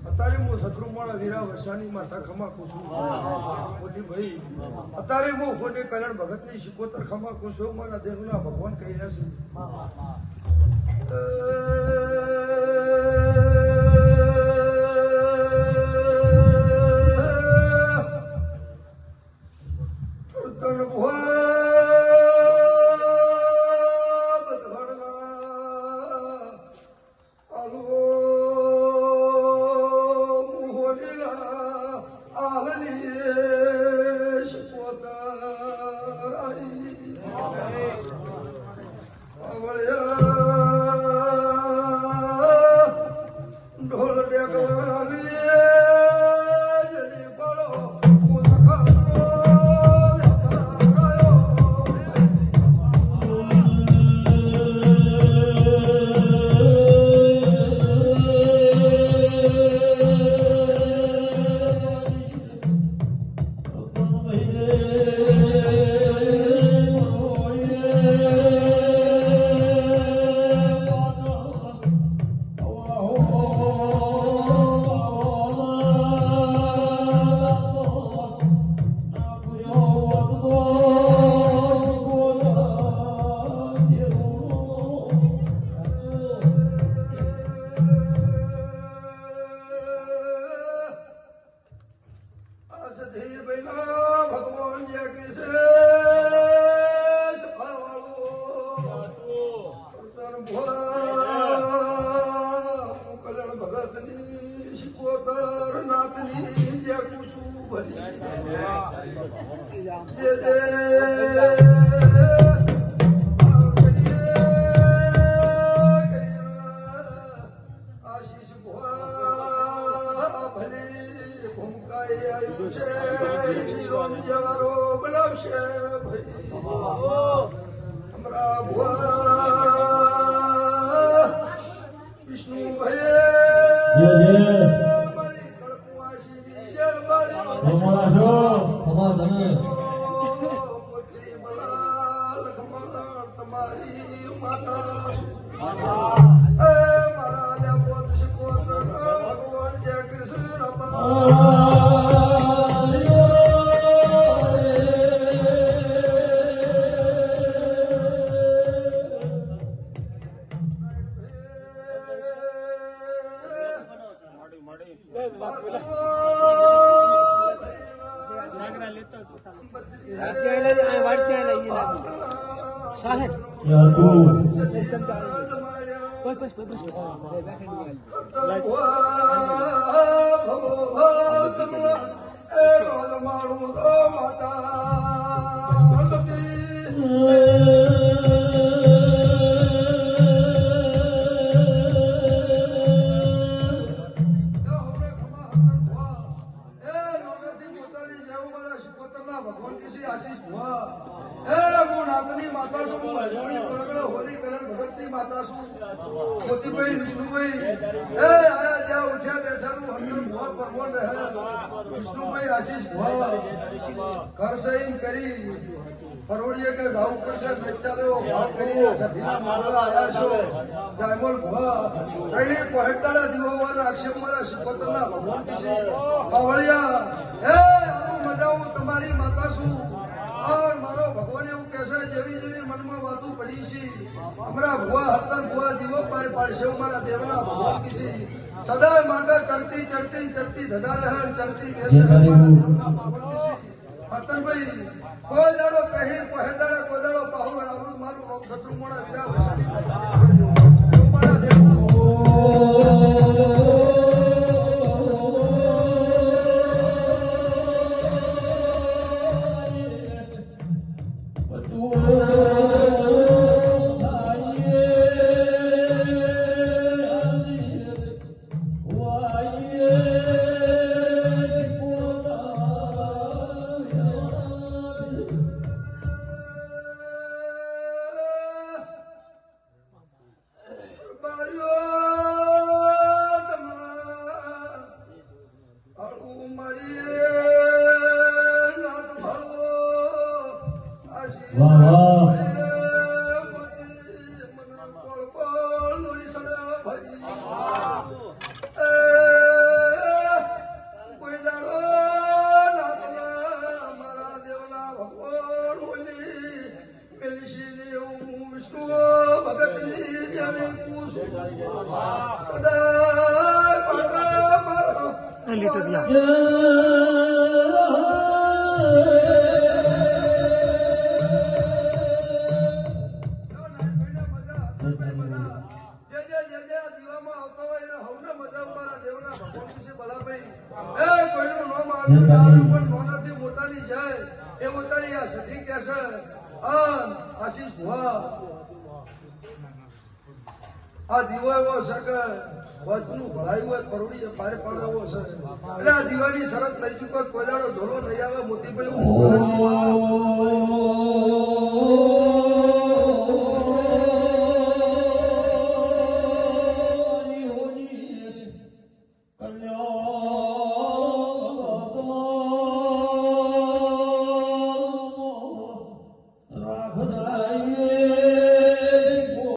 અત્યારે હું શત્રુમાળા વીરા વરસાની માતા ખમા કુસુમ મોદી ભાઈ અત્યારે હું ખોટે કલ્યાણ ભગતની શિકોતર ખમા કુસુમ મારા દેવના ભગવાન કહી નથી સદા માંડા ચડતી ચડતી ચડતી ધધા રહે ચડતી હતનભાઈ કોઈ દાડો કહી પહેદાડો કોદાડો પાહુ આવું મારું શત્રુ મોડા વીરા વસાલી મારા દેવના કોઈ દાડો નાતના મારા દેવના ભગવાન હોલી પેલીશીની હું વિષ્ણુ ભગતની દેવી કુસુમ સદા પાટા મારો મોટાની જાય એ ઉતારી આ સતી કે છે આશીષ ભુવા આ દીવો એવો છે કે વધનું ભરાયું હોય કરોડી પારે પાડાવો છે એટલે આ દીવાની શરત લઈ ચૂકો કોઈ દાડો ઢોલો નહીં આવે મોતીભાઈ